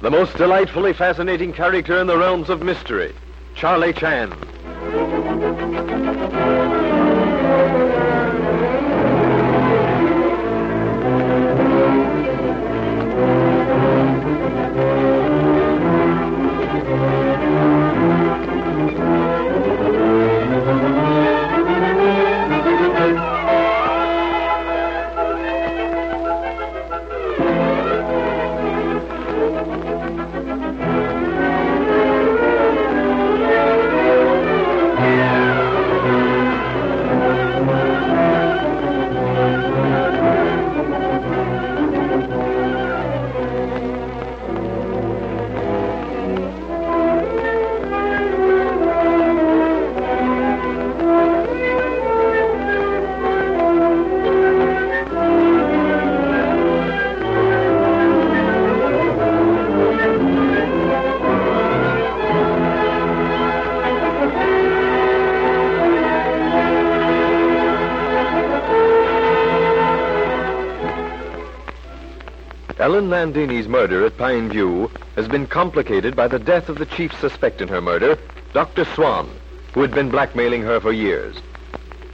the most delightfully fascinating character in the realms of mystery, Charlie Chan. Ellen Landini's murder at Pine View has been complicated by the death of the chief suspect in her murder, Dr. Swan, who had been blackmailing her for years.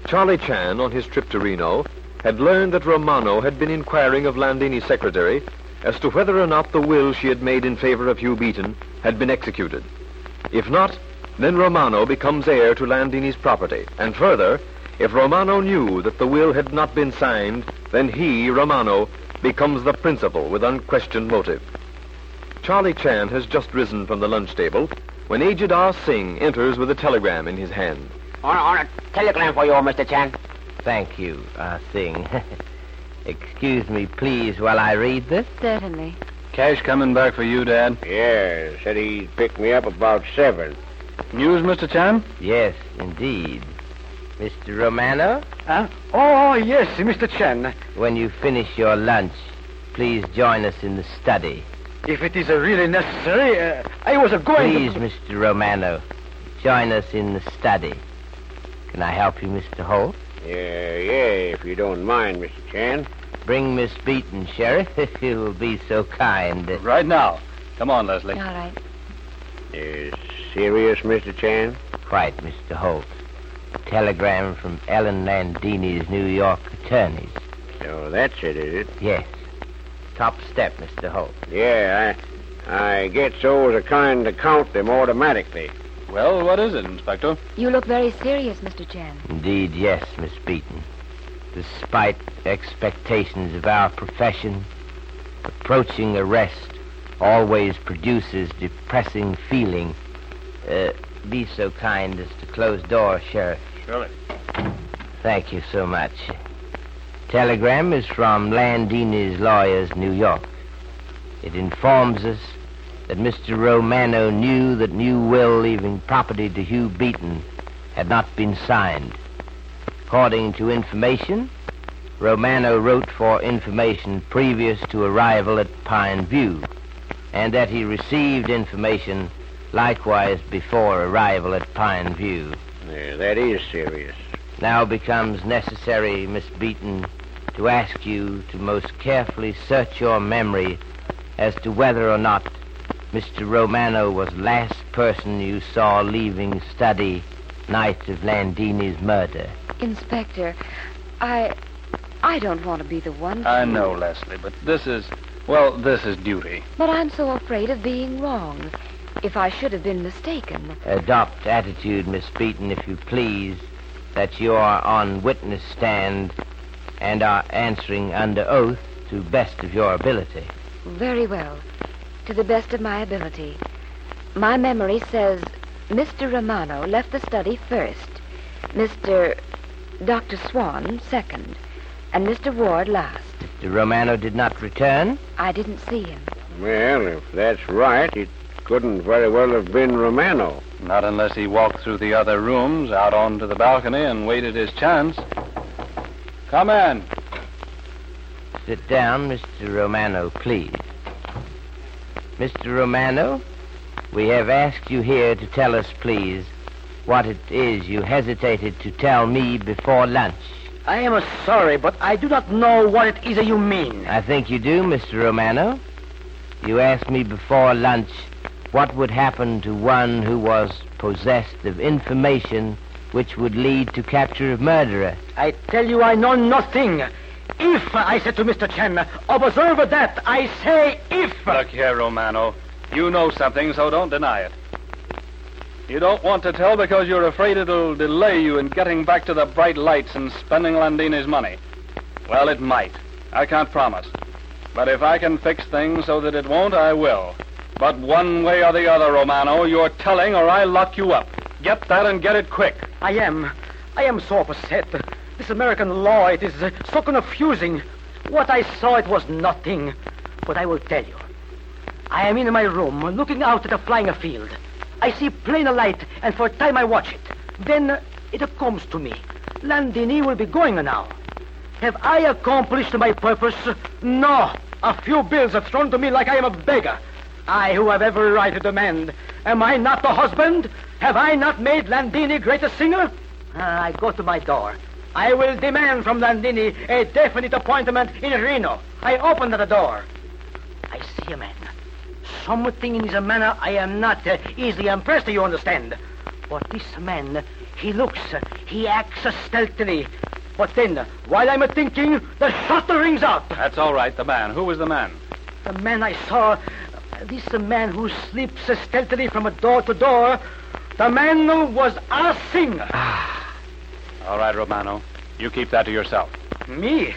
Charlie Chan, on his trip to Reno, had learned that Romano had been inquiring of Landini's secretary as to whether or not the will she had made in favor of Hugh Beaton had been executed. If not, then Romano becomes heir to Landini's property. And further, if Romano knew that the will had not been signed, then he, Romano, becomes the principal with unquestioned motive. Charlie Chan has just risen from the lunch table when aged R. Singh enters with a telegram in his hand. On a telegram for you, Mr. Chan. Thank you, Singh. Excuse me, please, while I read this. Certainly. Cash coming back for you, Dad. Yeah, said he'd pick me up about 7. News, Mr. Chan? Yes, indeed. Mr. Romano? Oh, yes, Mr. Chan. When you finish your lunch, please join us in the study. If it is really necessary, I was going Please, Mr. Romano, join us in the study. Can I help you, Mr. Holt? Yeah, if you don't mind, Mr. Chan. Bring Miss Beaton, Sheriff, if you will be so kind. Right now. Come on, Leslie. All right. Serious, Mr. Chan? Quite, Mr. Holt. Telegram from Ellen Landini's New York attorneys. So that's it, is it? Yes. Top step, Mr. Holt. Yeah, I get so as a kind to count them automatically. Well, what is it, Inspector? You look very serious, Mr. Chan. Indeed, yes, Miss Beaton. Despite expectations of our profession, approaching arrest always produces depressing feeling. Be so kind as to close door, Sheriff. Surely. Thank you so much. Telegram is from Landini's lawyers, New York. It informs us that Mr. Romano knew that new will leaving property to Hugh Beaton had not been signed. According to information, Romano wrote for information previous to arrival at Pine View, and that he received information likewise before arrival at Pine View. Yeah, that is serious. Now becomes necessary, Miss Beaton, to ask you to most carefully search your memory as to whether or not Mr. Romano was the last person you saw leaving study night of Landini's murder. Inspector, I don't want to be the one to... I know, Leslie, but this is duty. But I'm so afraid of being wrong. If I should have been mistaken. Adopt attitude, Miss Beaton, if you please, that you are on witness stand and are answering under oath to best of your ability. Very well. To the best of my ability. My memory says Mr. Romano left the study first, Dr. Swan second, and Mr. Ward last. Mr. Romano did not return? I didn't see him. Well, if that's right, it couldn't very well have been Romano. Not unless he walked through the other rooms, out onto the balcony, and waited his chance. Come in. Sit down, Mr. Romano, please. Mr. Romano, we have asked you here to tell us, please, what it is you hesitated to tell me before lunch. I am sorry, but I do not know what it is that you mean. I think you do, Mr. Romano. You asked me before lunch what would happen to one who was possessed of information which would lead to capture of murderer. I tell you I know nothing. If, I said to Mr. Chen, observe that, I say if. Look here, Romano. You know something, so don't deny it. You don't want to tell because you're afraid it'll delay you in getting back to the bright lights and spending Landini's money. Well, it might. I can't promise. But if I can fix things so that it won't, I will. But one way or the other, Romano, you're telling or I lock you up. Get that and get it quick. I am so upset. This American law, it is so confusing. What I saw, it was nothing. But I will tell you. I am in my room, looking out at the flying field. I see plain light, and for a time I watch it. Then it comes to me. Landini will be going now. Have I accomplished my purpose? No. A few bills are thrown to me like I am a beggar. I who have every right to demand. Am I not the husband? Have I not made Landini greatest singer? I go to my door. I will demand from Landini a definite appointment in Reno. I open the door. I see a man. Something in his manner I am not easily impressed, you understand. But this man, he acts stealthily. But then, while I'm thinking, the shot rings out. That's all right, the man. Who was the man? The man I saw, this man who sleeps stealthily from door to door, the man was Ah Sing. All right, Romano. You keep that to yourself. Me?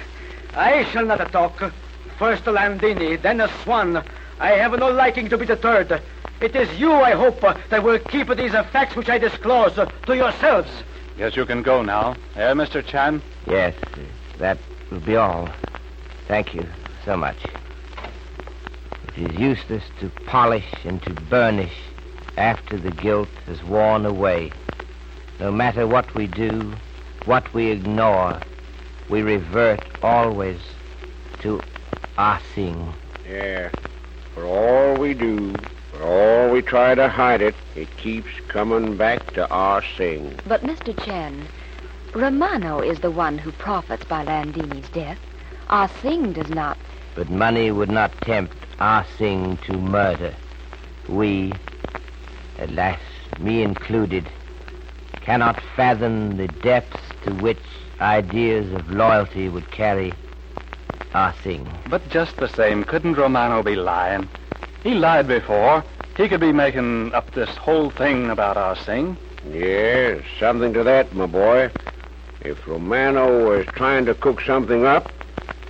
I shall not talk. First Landini, then Swan. I have no liking to be deterred. It is you, I hope, that will keep these facts which I disclose to yourselves. Yes, you can go now. Mr. Chan? Yes, that will be all. Thank you so much. It is useless to polish and to burnish after the guilt has worn away. No matter what we do, what we ignore, we revert always to Ah Sing. Yeah. For all we do, for all we try to hide it, it keeps coming back to Ah Sing. But, Mr. Chen, Romano is the one who profits by Landini's death. Ah Sing does not. But money would not tempt Ah Sing to murder. We, alas, me included, cannot fathom the depths to which ideas of loyalty would carry Ah Sing. But just the same, couldn't Romano be lying? He lied before. He could be making up this whole thing about Ah Sing. Yeah, something to that, my boy. If Romano was trying to cook something up,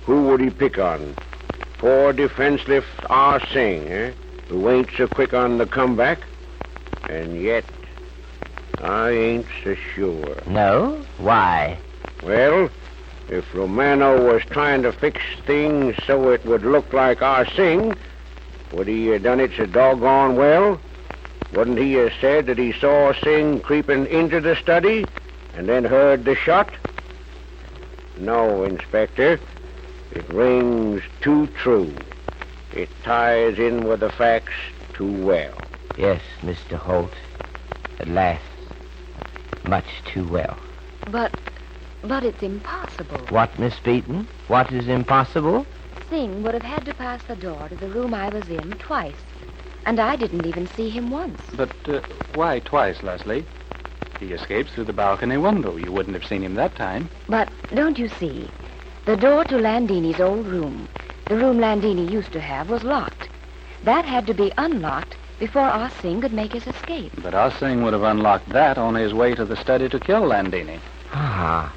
who would he pick on? Poor defenseless Ah Sing, who ain't so quick on the comeback? And yet, I ain't so sure. No? Why? Well, if Romano was trying to fix things so it would look like Ah Sing, would he have done it so doggone well? Wouldn't he have said that he saw Sing creeping into the study and then heard the shot? No, Inspector. It rings too true. It ties in with the facts too well. Yes, Mr. Holt. At last. Much too well. But it's impossible. What, Miss Beaton? What is impossible? Sing would have had to pass the door to the room I was in twice. And I didn't even see him once. But why twice, Leslie? He escaped through the balcony window. You wouldn't have seen him that time. But don't you see? The door to Landini's old room, the room Landini used to have, was locked. That had to be unlocked before Ah Sing could make his escape. But Ah Sing would have unlocked that on his way to the study to kill Landini. Ah,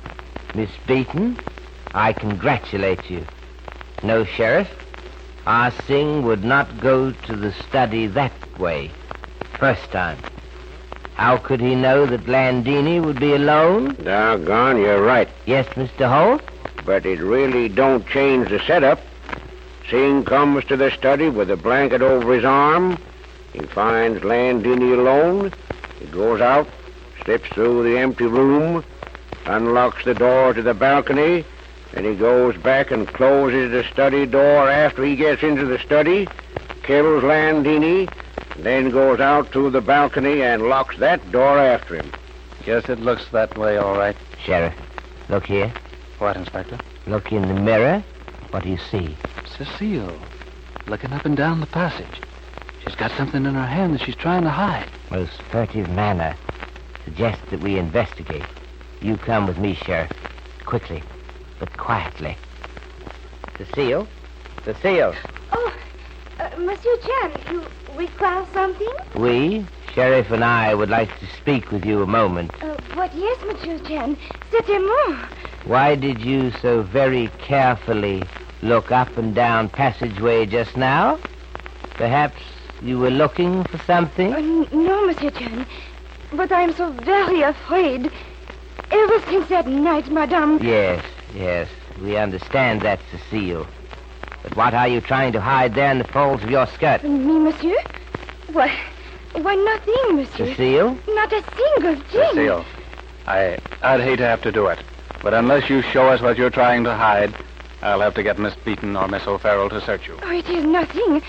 Miss Beaton, I congratulate you. No, Sheriff, Ah Sing would not go to the study that way. First time. How could he know that Landini would be alone? Doggone, you're right. Yes, Mr. Holt? But it really don't change the setup. Sing comes to the study with a blanket over his arm. He finds Landini alone. He goes out, slips through the empty room, unlocks the door to the balcony, and he goes back and closes the study door after he gets into the study, kills Landini, then goes out to the balcony and locks that door after him. Guess it looks that way, all right. Sheriff, look here. What, Inspector? Look in the mirror. What do you see? Cecile. looking up and down the passage. She's got something in her hand that she's trying to hide. Most furtive manner suggests that we investigate. You come with me, Sheriff. Quickly, but quietly. Cecile? Cecile? Oh, Monsieur Chan, you require something? We, Sheriff and I, would like to speak with you a moment. But yes, Monsieur Chan, certainement. Why did you so very carefully look up and down passageway just now? Perhaps you were looking for something? No, Monsieur Chan, but I am so very afraid. Ever since that night, Madame... Yes, we understand that, Cecile. But what are you trying to hide there in the folds of your skirt? Me, Monsieur? Why, nothing, Monsieur. Cecile? Not a single thing. Cecile, I'd hate to have to do it. But unless you show us what you're trying to hide, I'll have to get Miss Beaton or Miss O'Farrell to search you. Oh, it is nothing.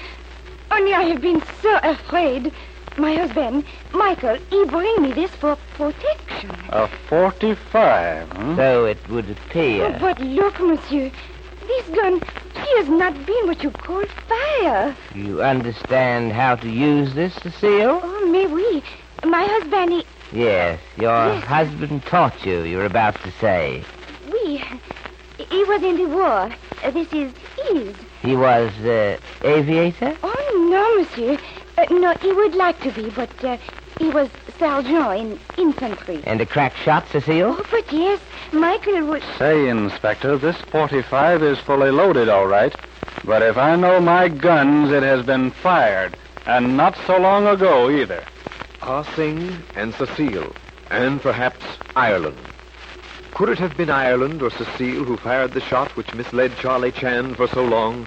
Only I have been so afraid. My husband, Michael, he bring me this for protection. A 45, huh? So it would appear. Oh, but look, Monsieur. This gun, she has not been what you call fire. You understand how to use this, Cecile? Oh, mais oui. My husband, he... Yes, your husband taught you, you're about to say. Oui. He was in the war. This is his. He was, aviator? Oh, no, Monsieur. No, he would like to be, but he was sergeant in infantry. And a crack shot, Cecile? Oh, but yes, Michael was... Say, Inspector, this 45 is fully loaded, all right. But if I know my guns, it has been fired. And not so long ago, either. Ah Sing and Cecile, and perhaps Ireland. Could it have been Ireland or Cecile who fired the shot which misled Charlie Chan for so long?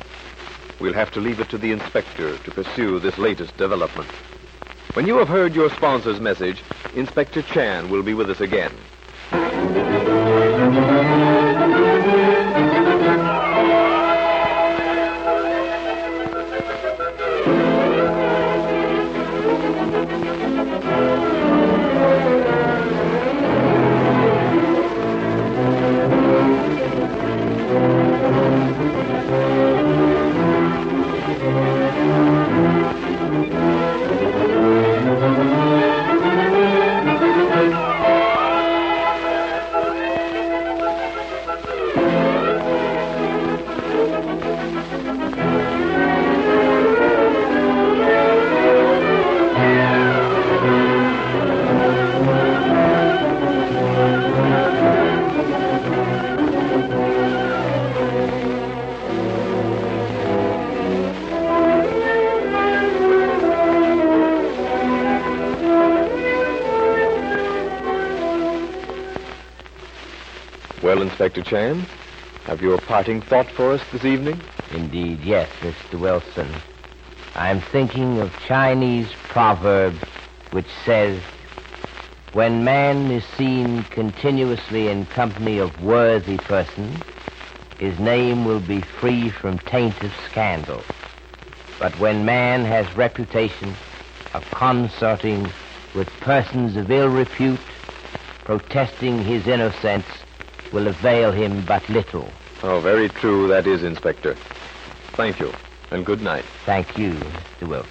We'll have to leave it to the inspector to pursue this latest development. When you have heard your sponsor's message, Inspector Chan will be with us again. Well, Inspector Chan, have you a parting thought for us this evening? Indeed, yes, Mr. Wilson. I'm thinking of Chinese proverb which says, when man is seen continuously in company of worthy persons, his name will be free from taint of scandal. But when man has reputation of consorting with persons of ill repute, protesting his innocence will avail him but little. Oh, very true that is, Inspector. Thank you, and good night. Thank you, Mr. Wilson.